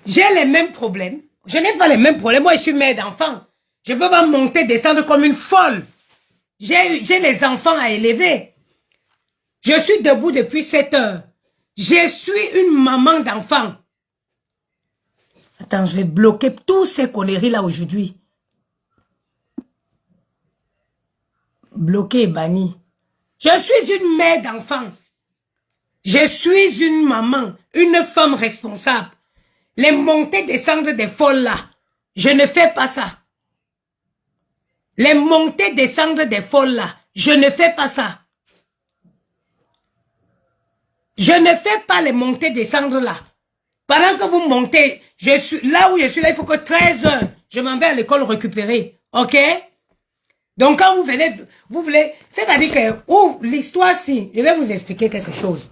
J'ai les mêmes problèmes. Je n'ai pas les mêmes problèmes. Moi, je suis mère d'enfants. Je ne peux pas monter, descendre comme une folle. J'ai les enfants à élever. Je suis debout depuis 7 heures. Je suis une maman d'enfants. Attends, je vais bloquer tous ces conneries là aujourd'hui. Bloqué et banni. Je suis une mère d'enfants. Je suis une maman, une femme responsable. Les montées descendre des folles là, je ne fais pas ça. Les montées descendre des folles là, je ne fais pas ça. Je ne fais pas les montées descendre là. Pendant que vous montez, je suis là où je suis là, il faut que 13 heures, je m'en vais à l'école récupérer. Ok? Donc quand vous venez, vous voulez, c'est-à-dire que, l'histoire si, je vais vous expliquer quelque chose.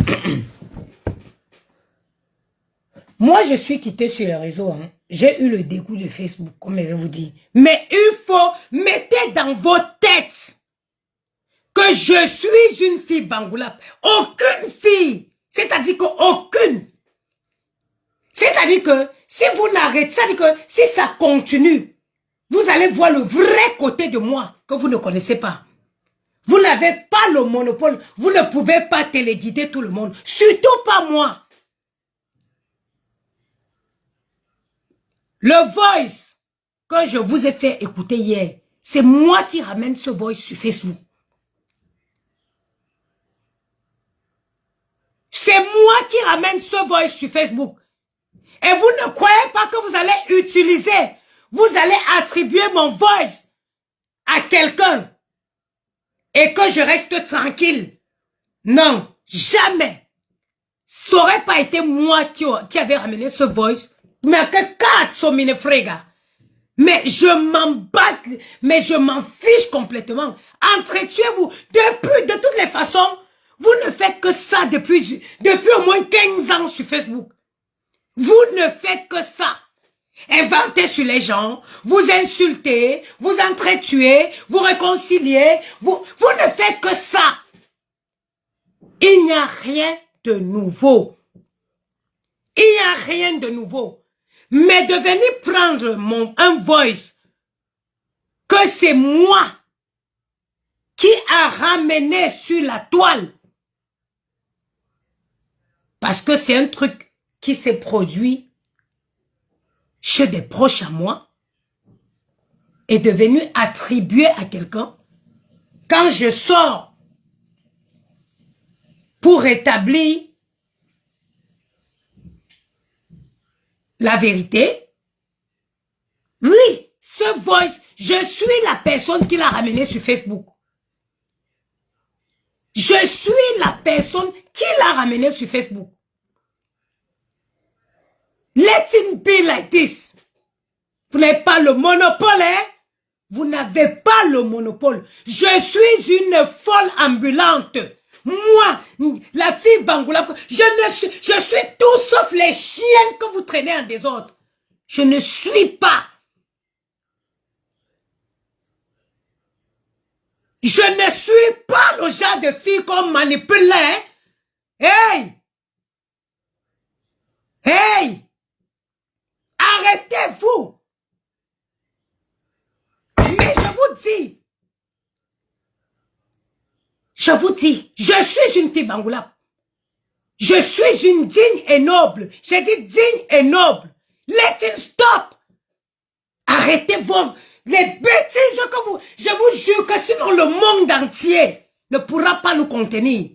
Moi, je suis quitté sur les réseaux. Hein. J'ai eu le dégoût de Facebook, comme je vais vous dire. Mais il faut, mettez dans vos têtes que je suis une fille Bangoulap. Aucune fille. C'est-à-dire qu'aucune. C'est-à-dire que si vous n'arrêtez, c'est-à-dire que si ça continue, vous allez voir le vrai côté de moi que vous ne connaissez pas. Vous n'avez pas le monopole. Vous ne pouvez pas téléguider tout le monde. Surtout pas moi. Le voice que je vous ai fait écouter hier, c'est moi qui ramène ce voice sur Facebook. C'est moi qui ramène ce voice sur Facebook. Et vous ne croyez pas que vous allez utiliser, vous allez attribuer mon voice à quelqu'un et que je reste tranquille. Non, jamais. Ça n'aurait pas été moi qui avait ramené ce voice. Mais que cazzo me ne frega. Mais je m'en bats, mais je m'en fiche complètement. Entretuez-vous. De toutes les façons, vous ne faites que ça depuis au moins 15 ans sur Facebook. Vous ne faites que ça. Inventez sur les gens, vous insultez, vous entretuez, vous réconciliez, vous ne faites que ça. Il n'y a rien de nouveau. Il n'y a rien de nouveau. Mais de venir prendre un voice que c'est moi qui a ramené sur la toile. Parce que c'est un truc qui s'est produit chez des proches à moi est devenu attribué à quelqu'un. Quand je sors pour établir la vérité, oui, ce voice, je suis la personne qui l'a ramené sur Facebook. Je suis la personne qui l'a ramené sur Facebook. Let it be like this. Vous n'avez pas le monopole, hein? Vous n'avez pas le monopole. Je suis une folle ambulante. Moi, la fille Bangoula, je suis tout sauf les chiennes que vous traînez en désordre. Je ne suis pas. Je ne suis pas le genre de fille qu'on manipule. Hein? Hey! Hey! Arrêtez-vous! Mais je vous dis, je suis une fille Bangoula. Je suis une digne et noble. J'ai dit digne et noble. Let it stop. Arrêtez les bêtises que vous... Je vous jure que sinon le monde entier ne pourra pas nous contenir.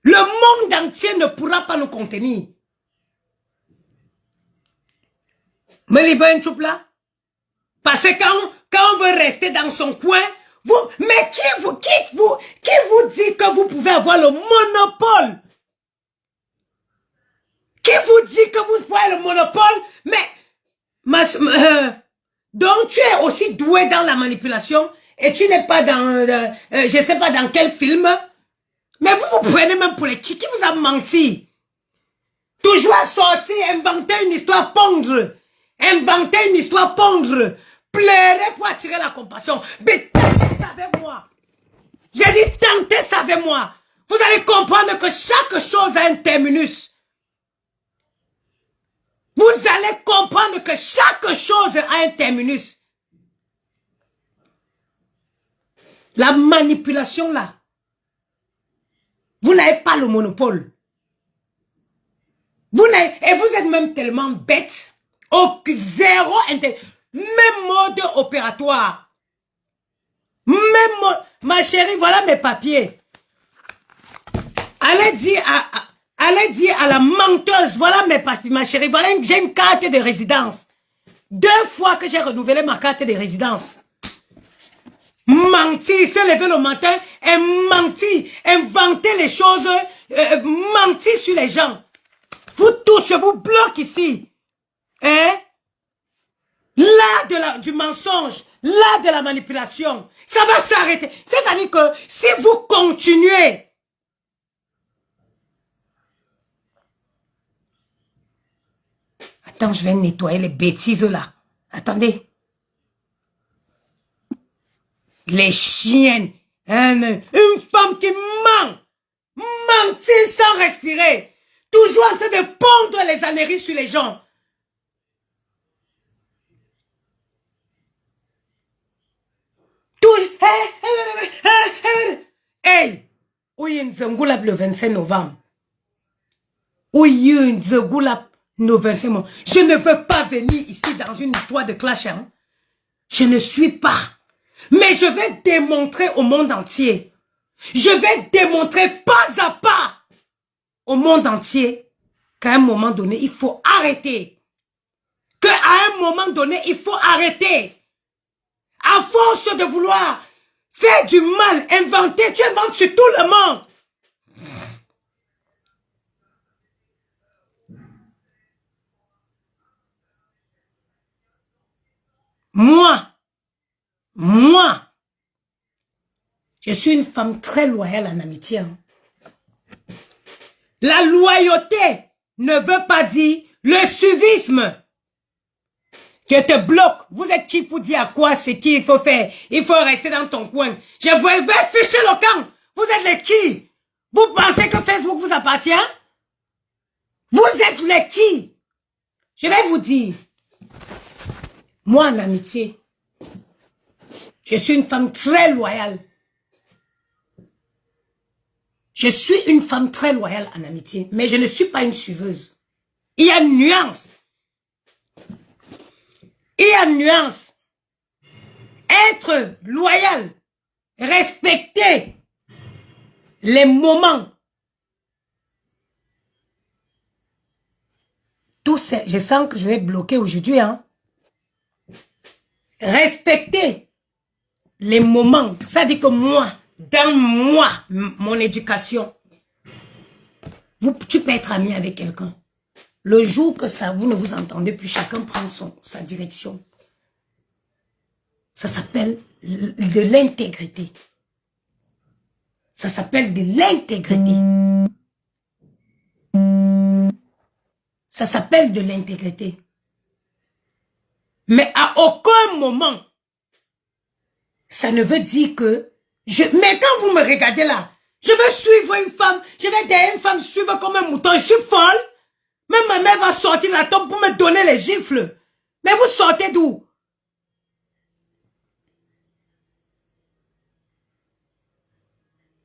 Le monde entier ne pourra pas nous contenir. Mais les bonnes choupes là. Parce que quand on veut rester dans son coin, mais qui vous dit que vous pouvez avoir le monopole? Qui vous dit que vous pouvez le monopole? Mais, donc tu es aussi doué dans la manipulation et tu n'es pas dans, je sais pas dans quel film, mais vous prenez même pour les qui vous a menti. Toujours sortir, inventer une histoire pondre. Inventer une histoire pondre. Pleurer pour attirer la compassion. Mais tentez ça avec moi. J'ai dit tentez ça avec moi. Vous allez comprendre que chaque chose a un terminus. vous allez comprendre que chaque chose a un terminus. La manipulation là, vous n'avez pas le monopole. Et vous êtes même tellement bête, zéro, même mode opératoire. Même mode, ma chérie, voilà mes papiers. Allez dire à la menteuse, voilà mes papiers, ma chérie, voilà, j'ai une carte de résidence. 2 fois que j'ai renouvelé ma carte de résidence. Mentir, se lever le matin et mentir, inventer les choses, mentir sur les gens. Vous tous, je vous bloque ici. Hein? Là du mensonge, là de la manipulation, ça va s'arrêter. C'est-à-dire que si vous continuez, attends, je vais nettoyer les bêtises là. Attendez. Les chiennes. Une femme qui ment. Mentir sans respirer. Toujours en train de pondre les âneries sur les gens. Hey! Oui, Nzengulap le 25 novembre. Oui, Nzengulap le 25 novembre. Je ne veux pas venir ici dans une histoire de clash. Hein? Je ne suis pas. Mais je vais démontrer au monde entier. Je vais démontrer pas à pas au monde entier qu'à un moment donné, il faut arrêter. Qu'à un moment donné, il faut arrêter. À force de vouloir faire du mal, inventer, tu inventes sur tout le monde. Moi, je suis une femme très loyale en amitié. Hein. La loyauté ne veut pas dire le suivisme. Je te bloque. Vous êtes qui pour dire à quoi c'est qui il faut faire? Il faut rester dans ton coin. Je vais ficher le camp. Vous êtes les qui? Vous pensez que Facebook vous appartient? Vous êtes les qui? Je vais vous dire. Moi, en amitié, je suis une femme très loyale. Je suis une femme très loyale en amitié, mais je ne suis pas une suiveuse. Il y a une nuance. Il y a une nuance. Être loyal, respecter les moments. Tout ça, je sens que je vais bloquer aujourd'hui. Hein. Respecter les moments. Ça dit que moi, dans moi, mon éducation, tu peux être ami avec quelqu'un. Le jour que ça, vous ne vous entendez plus, chacun prend sa direction. Ça s'appelle de l'intégrité. Ça s'appelle de l'intégrité. Ça s'appelle de l'intégrité. Mais à aucun moment, ça ne veut dire que... Mais quand vous me regardez là, je veux suivre une femme, je vais derrière une femme suivre comme un mouton, je suis folle. Même ma mère va sortir de la tombe pour me donner les gifles. Mais vous sortez d'où?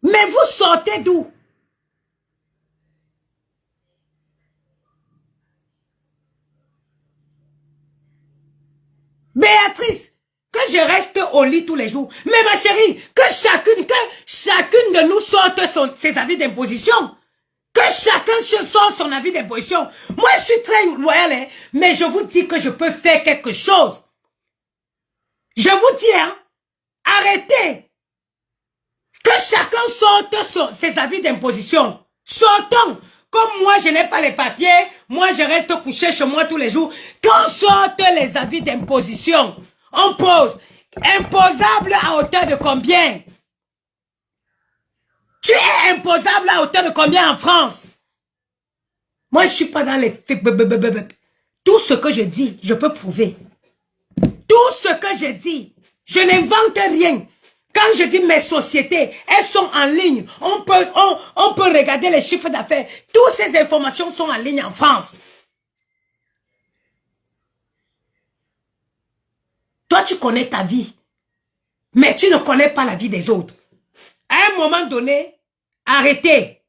Mais vous sortez d'où? Béatrice, que je reste au lit tous les jours. Mais ma chérie, que chacune de nous sorte ses avis d'imposition. Que chacun sorte son avis d'imposition. Moi, je suis très loyal, hein, mais je vous dis que je peux faire quelque chose. Je vous dis, hein, arrêtez. Que chacun sorte ses avis d'imposition. Sortons. Comme moi, je n'ai pas les papiers, moi, je reste couché chez moi tous les jours. Qu'on sorte les avis d'imposition, on pose. Imposable à hauteur de combien? Tu es imposable à hauteur de combien en France? Moi, je ne suis pas dans les... Tout ce que je dis, je peux prouver. Tout ce que je dis, je n'invente rien. Quand je dis mes sociétés, elles sont en ligne. On peut regarder les chiffres d'affaires. Toutes ces informations sont en ligne en France. Toi, tu connais ta vie. Mais tu ne connais pas la vie des autres. À un moment donné, arrêtez.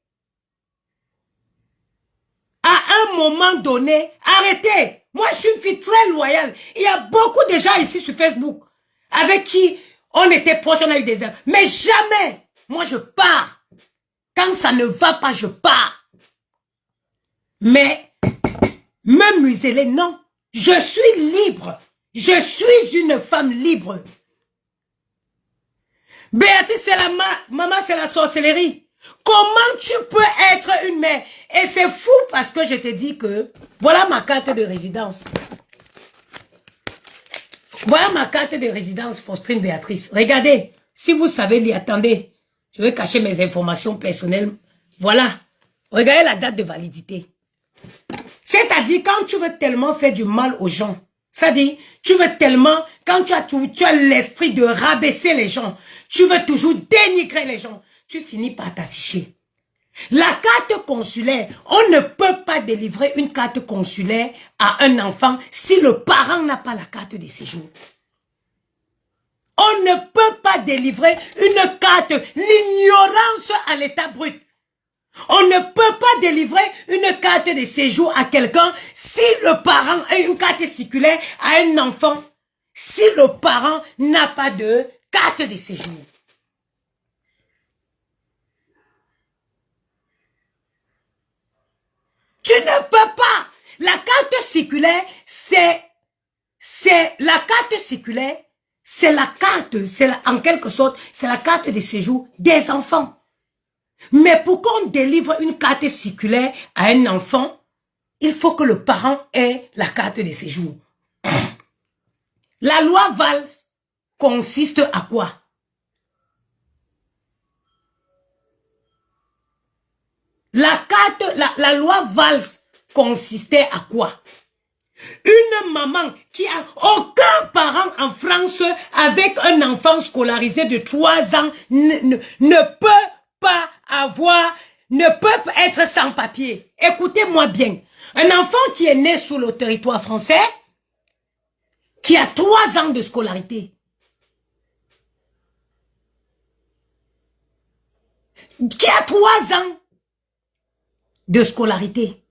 À un moment donné, arrêtez. Moi, je suis une fille très loyale. Il y a beaucoup de gens ici sur Facebook avec qui on était proches, on a eu des erreurs. Mais jamais, moi, je pars. Quand ça ne va pas, je pars. Mais, me museler, non. Je suis libre. Je suis une femme libre. Béatrice, c'est la maman, c'est la sorcellerie. Comment tu peux être une mère? Et c'est fou parce que je te dis que voilà ma carte de résidence. Voilà ma carte de résidence, Faustine Béatrice. Regardez, si vous savez lire, attendez. Je vais cacher mes informations personnelles. Voilà. Regardez la date de validité. C'est-à-dire, quand tu veux tellement faire du mal aux gens, c'est-à-dire, tu veux tellement, quand tu as l'esprit de rabaisser les gens, tu veux toujours dénigrer les gens, tu finis par t'afficher. La carte consulaire, on ne peut pas délivrer une carte consulaire à un enfant si le parent n'a pas la carte de séjour. On ne peut pas délivrer une carte, l'ignorance à l'état brut. On ne peut pas délivrer une carte de séjour à quelqu'un si le parent a une carte circulaire à un enfant, si le parent n'a pas de carte de séjour. Tu ne peux pas. La carte circulaire, c'est la carte circulaire, c'est la carte, en quelque sorte, c'est la carte de séjour des enfants. Mais pour qu'on délivre une carte circulaire à un enfant, il faut que le parent ait la carte de séjour. La loi Valls consiste à quoi? La loi Valls consistait à quoi? Une maman qui a aucun parent en France avec un enfant scolarisé de 3 ans ne peut pas ne peut être sans papier. Écoutez-moi bien. Un enfant qui est né sous le territoire français, qui a 3 ans de scolarité, qui a 3 ans de scolarité,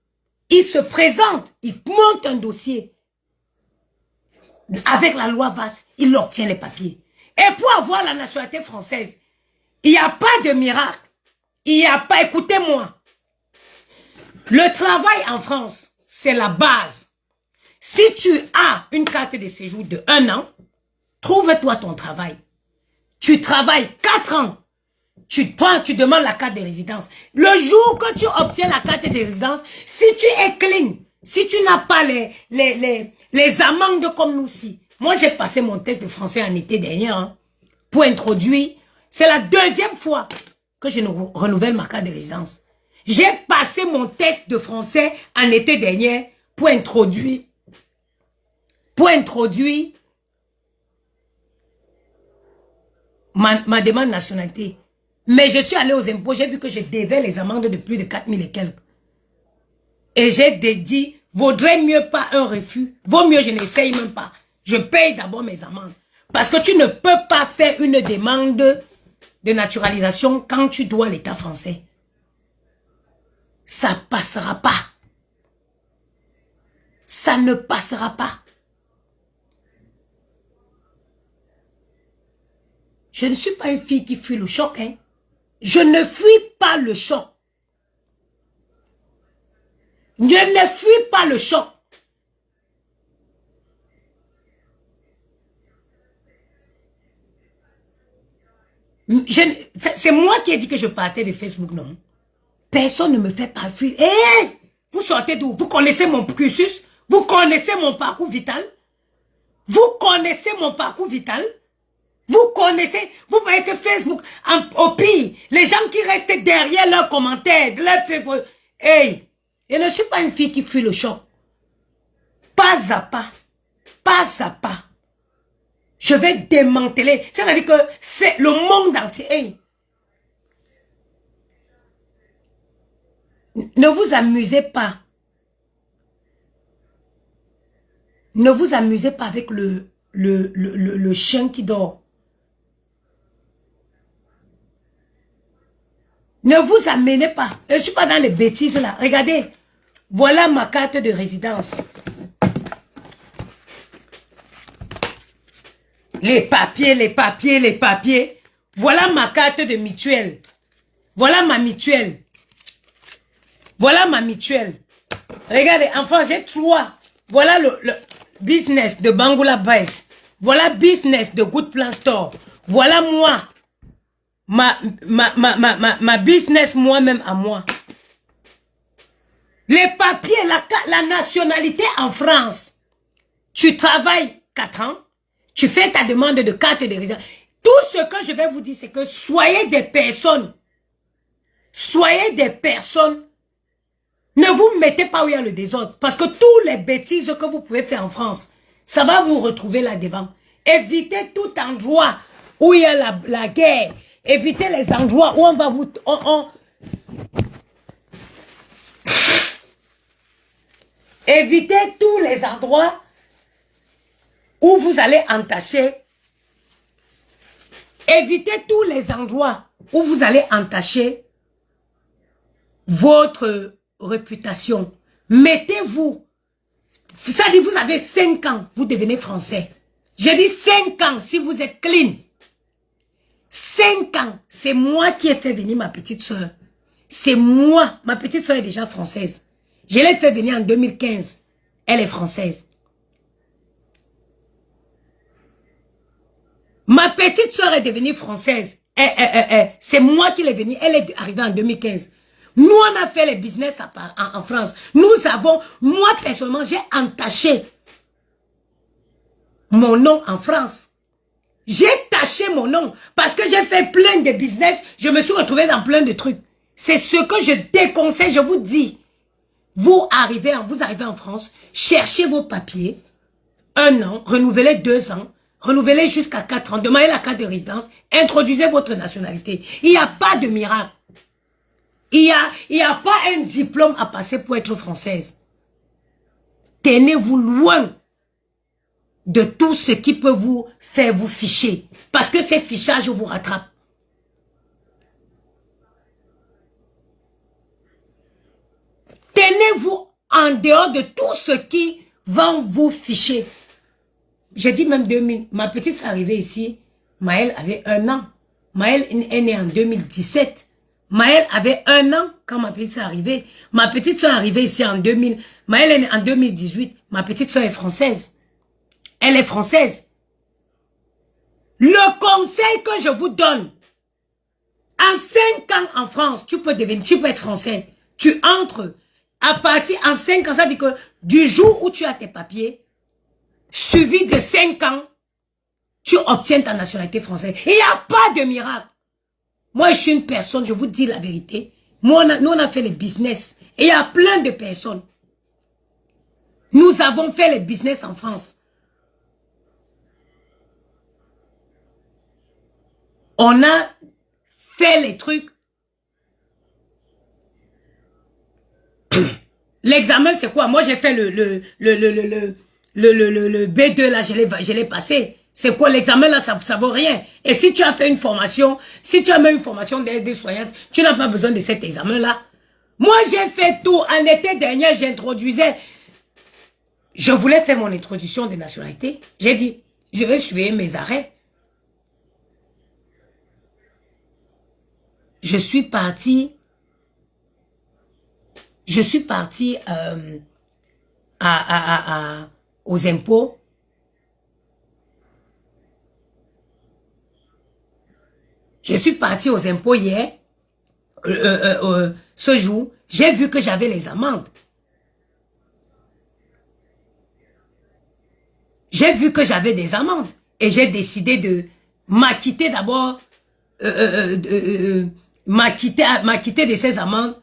il se présente, il monte un dossier. Avec la loi Valls, il obtient les papiers. Et pour avoir la nationalité française, il n'y a pas de miracle. Il n'y a pas, écoutez-moi. Le travail en France, c'est la base. Si tu as une carte de séjour de 1 an, trouve-toi ton travail. Tu travailles 4 ans. Tu demandes la carte de résidence. Le jour que tu obtiens la carte de résidence, si tu es clean, si tu n'as pas les amendes comme nous ci. Moi, j'ai passé mon test de français en été dernier, hein, pour introduire. C'est la 2e fois que je renouvelle ma carte de résidence. J'ai passé mon test de français en été dernier pour introduire ma demande de nationalité. Mais je suis allé aux impôts, j'ai vu que je devais les amendes de plus de 4000 et quelques. Et j'ai dit, vaudrait mieux pas un refus, vaut mieux je n'essaye même pas. Je paye d'abord mes amendes. Parce que tu ne peux pas faire une demande de naturalisation quand tu dois l'État français. Ça passera pas. Ça ne passera pas. Je ne suis pas une fille qui fuit le choc, hein. Je ne fuis pas le choc. Je ne fuis pas le choc. C'est moi qui ai dit que je partais de Facebook, non? Personne ne me fait pas fuir. Hé! Vous sortez d'où? Vous connaissez mon cursus? Vous connaissez mon parcours vital? Vous connaissez mon parcours vital? Vous connaissez, vous voyez que Facebook, au pire, les gens qui restent derrière leurs commentaires, hey, je ne suis pas une fille qui fuit le choc. Pas à pas, pas à pas. Je vais démanteler. C'est-à-dire que fait le monde entier. Hey. Ne vous amusez pas. Ne vous amusez pas avec le chien qui dort. Ne vous amenez pas. Je ne suis pas dans les bêtises là. Regardez. Voilà ma carte de résidence. Les papiers, les papiers, les papiers. Voilà ma carte de mutuelle. Voilà ma mutuelle. Voilà ma mutuelle. Regardez, enfin, j'ai 3. Voilà le business de Bangoula Base. Voilà business de Good Plan Store. Voilà moi. Ma business moi-même à moi. Les papiers, la nationalité en France. Tu travailles 4 ans. Tu fais ta demande de carte de résidence. Tout ce que je vais vous dire, c'est que soyez des personnes. Soyez des personnes. Ne vous mettez pas où il y a le désordre. Parce que toutes les bêtises que vous pouvez faire en France, ça va vous retrouver là-devant. Évitez tout endroit où il y a la guerre. Évitez les endroits où on va vous... Évitez tous les endroits où vous allez entacher. Évitez tous les endroits où vous allez entacher votre réputation. Mettez-vous. Ça dit, vous avez 5 ans, vous devenez français. Je dis 5 ans si vous êtes clean. 5 ans, c'est moi qui ai fait venir ma petite soeur. C'est moi. Ma petite soeur est déjà française. Je l'ai fait venir en 2015. Elle est française. Ma petite soeur est devenue française. C'est moi qui l'ai venue. Elle est arrivée en 2015. Nous, on a fait les business en France. Nous avons, moi personnellement, j'ai entaché mon nom en France. J'ai taché mon nom parce que j'ai fait plein de business. Je me suis retrouvé dans plein de trucs. C'est ce que je déconseille, je vous dis. Vous arrivez en France, cherchez vos papiers, 1 an, renouvelez 2 ans, renouvelez jusqu'à 4 ans, demandez la carte de résidence, introduisez votre nationalité. Il n'y a pas de miracle. Il y a pas un diplôme à passer pour être française. Tenez-vous loin de tout ce qui peut vous faire vous ficher. Parce que ces fichages vous rattrapent. Tenez-vous en dehors de tout ce qui va vous ficher. Je dis même 2000. Ma petite est arrivée ici. Maëlle avait 1 an. Maëlle est née en 2017. Maëlle avait 1 an quand ma petite est arrivée. Ma petite soeur est arrivée ici en 2000. Maëlle est née en 2018. Ma petite soeur est française. Elle est française. Le conseil que je vous donne, en 5 ans en France, tu peux être français. Tu entres. À partir en 5 ans, ça dit que du jour où tu as tes papiers, suivi de 5 ans, tu obtiens ta nationalité française. Il n'y a pas de miracle. Moi, je suis une personne, je vous dis la vérité. Moi, nous, on a fait les business. Et il y a plein de personnes. Nous avons fait les business en France. On a fait les trucs. L'examen, c'est quoi? Moi, j'ai fait le B2, là, je l'ai passé. C'est quoi l'examen, là? Ça vaut rien. Et si tu as fait une formation, si tu as même une formation d'aide-soignante, tu n'as pas besoin de cet examen-là. Moi, j'ai fait tout. En été dernier, j'introduisais. Je voulais faire mon introduction de nationalité. J'ai dit, je vais suivre mes arrêts. Je suis parti aux impôts. Je suis parti aux impôts hier, ce jour. J'ai vu que j'avais les amendes. J'ai vu que j'avais des amendes. Et j'ai décidé de m'acquitter d'abord, m'acquitter de ces amendes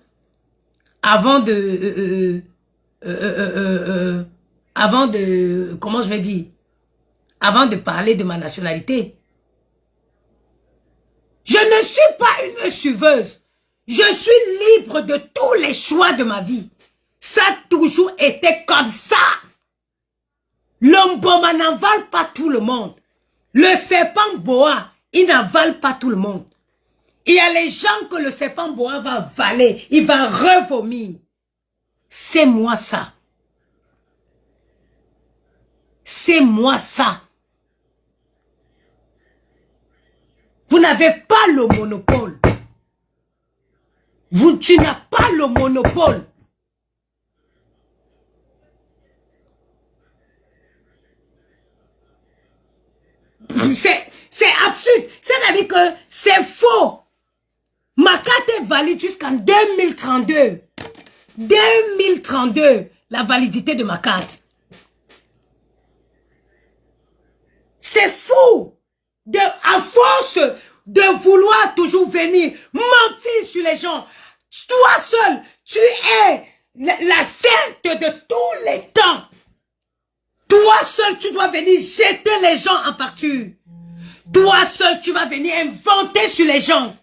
avant de, comment je vais dire, avant de parler de ma nationalité. Je ne suis pas une suiveuse. Je suis libre de tous les choix de ma vie. Ça a toujours été comme ça. Le mboma n'avale pas tout le monde. Le serpent boa, il n'avale pas tout le monde. Il y a les gens que le serpent boa va avaler, il va revomir. C'est moi ça. C'est moi ça. Vous n'avez pas le monopole. Tu n'as pas le monopole. C'est absurde. C'est-à-dire que c'est faux. Ma carte est valide jusqu'en 2032. 2032, la validité de ma carte. C'est fou. À force de vouloir toujours venir mentir sur les gens, toi seul, tu es la sainte de tous les temps. Toi seul, tu dois venir jeter les gens en pâture. Toi seul, tu vas venir inventer sur les gens.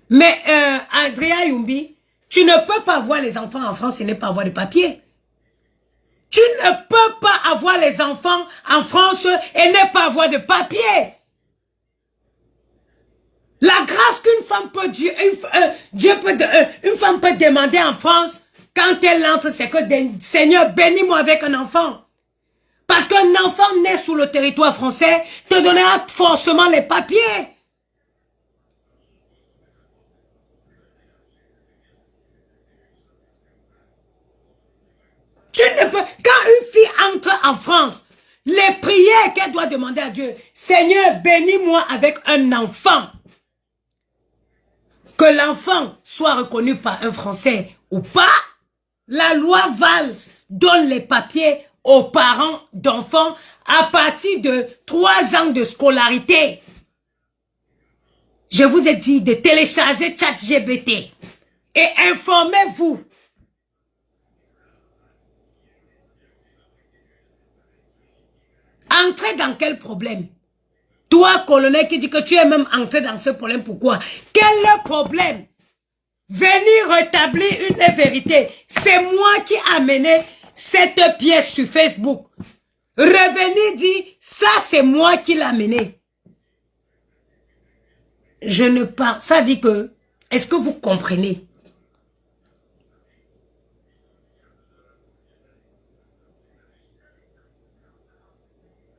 Mais Andrea Youmbi, tu ne peux pas voir les enfants en France et ne pas avoir de papier. Tu ne peux pas avoir les enfants en France et ne pas avoir de papier. La grâce qu'une femme peut une femme peut demander en France quand elle entre, c'est que Seigneur, bénis-moi avec un enfant. Parce qu'un enfant né sous le territoire français te donnera forcément les papiers. Tu ne peux, quand une fille entre en France, les prières qu'elle doit demander à Dieu, Seigneur, bénis-moi avec un enfant. Que l'enfant soit reconnu par un Français ou pas, la loi Valls donne les papiers aux parents d'enfants à partir de 3 ans de scolarité. Je vous ai dit de télécharger ChatGPT et informez-vous. Entrez dans quel problème? Toi, colonel, qui dit que tu es même entré dans ce problème, pourquoi? Quel est le problème? Venir rétablir une vérité. C'est moi qui ai amené cette pièce sur Facebook. Revenir dire, ça c'est moi qui l'ai amené. Je ne parle, ça dit que, est-ce que vous comprenez?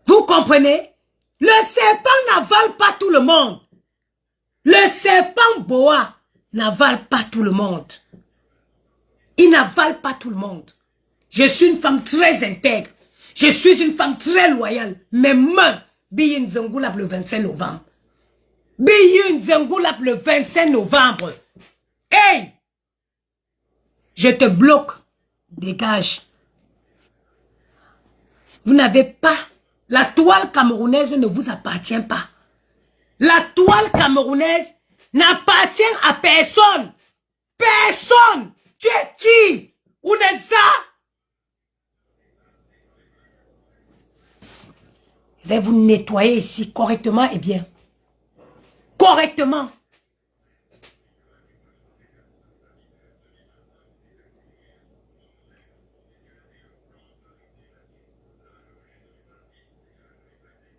Vous comprenez? Le serpent n'avale pas tout le monde. Le serpent boa n'avale pas tout le monde. Il n'avale pas tout le monde. Je suis une femme très intègre. Je suis une femme très loyale. Mais moi, Biyin Zongoulap le 25 novembre. Biyin Zongoulap le 25 novembre. Hey! Je te bloque. Dégage. Vous n'avez pas. La toile camerounaise ne vous appartient pas. La toile camerounaise n'appartient à personne. Personne. Tu es qui? Où est ça? Je vais vous nettoyer ici correctement et bien. Correctement.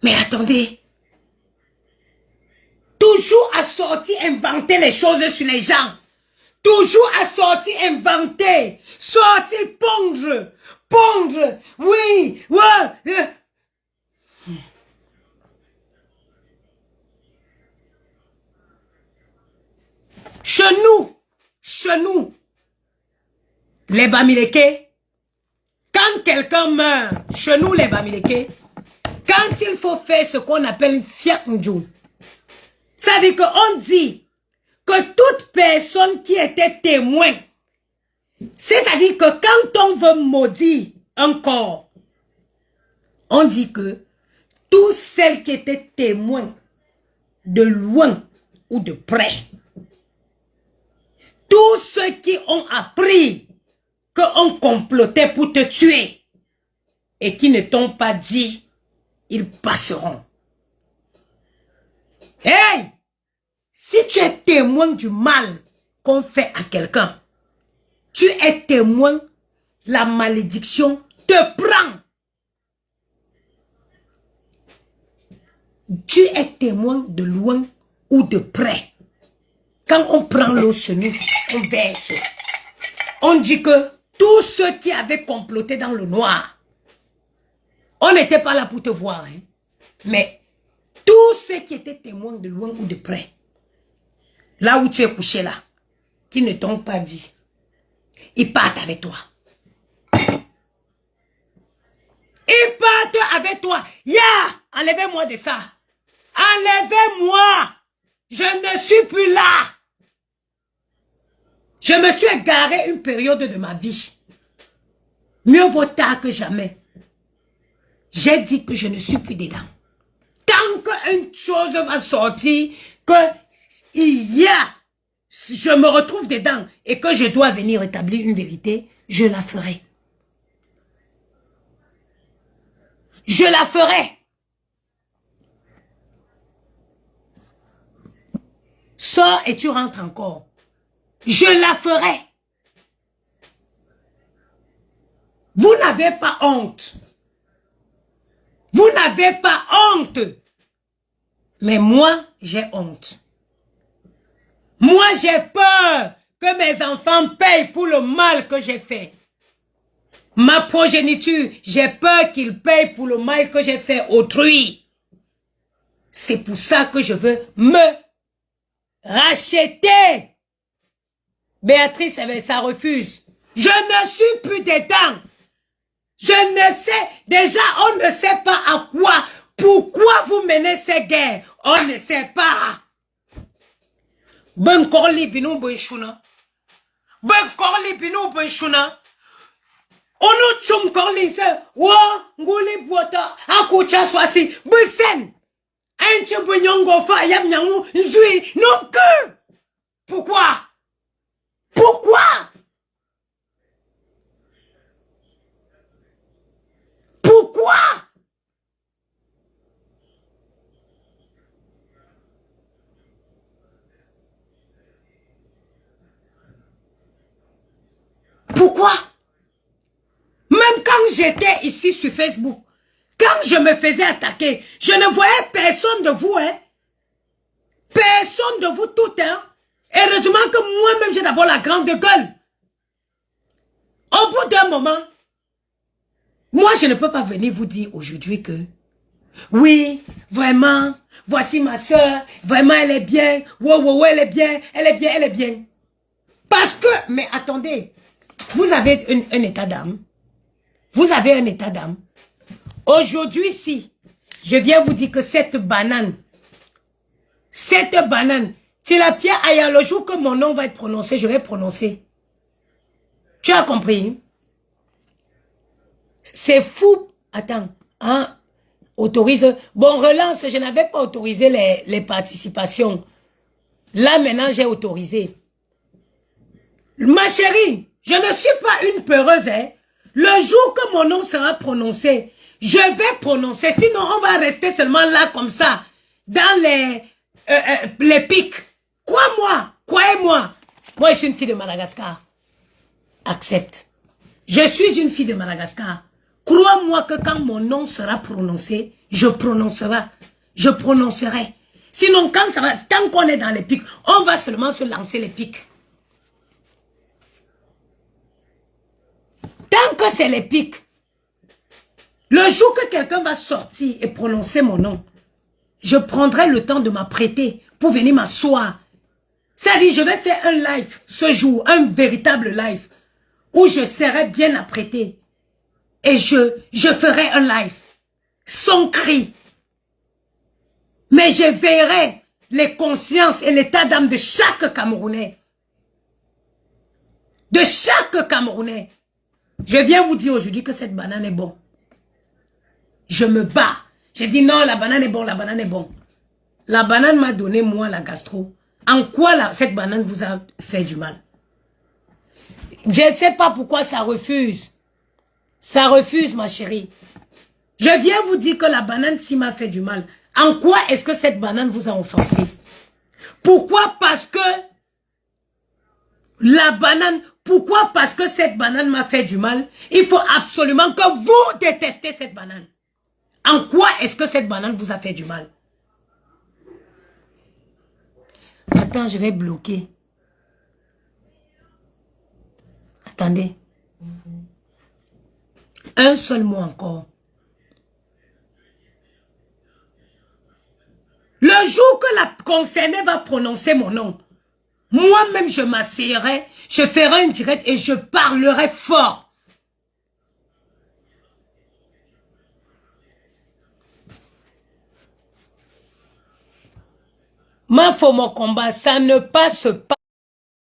Mais attendez. Toujours à sortir inventer les choses sur les gens. Toujours à sortir inventer. Sortir pondre. Pondre. Oui. Ouais. Chez nous, les Bamileke, quand quelqu'un meurt, chez nous les Bamileke, quand il faut faire ce qu'on appelle fiak ndjou, ça veut dire qu'on dit que toute personne qui était témoin, c'est-à-dire que quand on veut maudire un corps, on dit que tous celles qui étaient témoins de loin ou de près, tous ceux qui ont appris qu'on complotait pour te tuer et qui ne t'ont pas dit, ils passeront. Hey! Si tu es témoin du mal qu'on fait à quelqu'un, Tu es témoin, la malédiction te prend. Tu es témoin de loin ou de près. Quand on prend l'eau chez nous, on verse. On dit que tous ceux qui avaient comploté dans le noir, on n'était pas là pour te voir, hein. Mais tous ceux qui étaient témoins de loin ou de près, là où tu es couché là, qui ne t'ont pas dit, ils partent avec toi. Ils partent avec toi. Ya, enlevez-moi de ça. Enlevez-moi. Je ne suis plus là. Je me suis égaré une période de ma vie. Mieux vaut tard que jamais. J'ai dit que je ne suis plus dedans. Tant qu'une chose va sortir, que je me retrouve dedans et que je dois venir établir une vérité, je la ferai. Je la ferai. Sors et tu rentres encore. Je la ferai. Vous n'avez pas honte. Vous n'avez pas honte. Mais moi, j'ai honte. Moi, j'ai peur que mes enfants payent pour le mal que j'ai fait. Ma progéniture, j'ai peur qu'ils payent pour le mal que j'ai fait autrui. C'est pour ça que je veux me racheter. Béatrice, ça refuse. Je ne suis plus dedans. Je ne sais, déjà on ne sait pas à quoi, pourquoi vous menez ces guerres. On ne sait pas. Ben korli binou benchuna. Ben korli binou benchuna. Ono chum korli se, wa nguli bota, akucha swasi, besen. Enche benyongo fa yam nyangu, nzui, non que. Pourquoi? Pourquoi? Pourquoi? Pourquoi? Même quand j'étais ici sur Facebook, quand je me faisais attaquer, je ne voyais personne de vous, hein. Personne de vous tout, hein. Heureusement que moi-même, j'ai d'abord la grande gueule. Au bout d'un moment, moi, je ne peux pas venir vous dire aujourd'hui que, oui, vraiment, voici ma soeur, vraiment, elle est bien, wow, elle est bien, elle est bien, elle est bien. Parce que, mais attendez, vous avez un état d'âme. Vous avez un état d'âme. Aujourd'hui, si je viens vous dire que cette banane, c'est la pierre ailleurs, le jour que mon nom va être prononcé, je vais prononcer. Tu as compris? C'est fou. Attends, hein? Autorise. Bon, relance, je n'avais pas autorisé les participations. Là, maintenant, j'ai autorisé. Ma chérie, je ne suis pas une peureuse, hein? Le jour que mon nom sera prononcé, je vais prononcer. Sinon, on va rester seulement là comme ça, dans les pics. Crois-moi, croyez-moi. Moi, je suis une fille de Madagascar. Accepte. Je suis une fille de Madagascar. Crois-moi que quand mon nom sera prononcé, je prononcerai. Je prononcerai. Sinon, quand ça va, tant qu'on est dans les pics, on va seulement se lancer les pics. Tant que c'est les pics, le jour que quelqu'un va sortir et prononcer mon nom, je prendrai le temps de m'apprêter pour venir m'asseoir. C'est-à-dire, je vais faire un live ce jour, un véritable live, où je serai bien apprêté. Et je ferai un live, sans cri. Mais je verrai les consciences et l'état d'âme de chaque Camerounais. De chaque Camerounais. Je viens vous dire aujourd'hui que cette banane est bonne. Je me bats. J'ai dit non, la banane est bonne, la banane est bonne. La banane m'a donné, moi, la gastro. En quoi cette banane vous a fait du mal? Je ne sais pas pourquoi ça refuse. Ça refuse, ma chérie. Je viens vous dire que la banane, si m'a fait du mal. En quoi est-ce que cette banane vous a offensé? Pourquoi? Parce que la banane, pourquoi? Parce que cette banane m'a fait du mal. Il faut absolument que vous détestez cette banane. En quoi est-ce que cette banane vous a fait du mal? Attends, je vais bloquer. Attendez. Un seul mot encore. Le jour que la concernée va prononcer mon nom, moi-même je m'asseyerai, je ferai une direct et je parlerai fort. Ma faut mon combat, ça ne passe pas.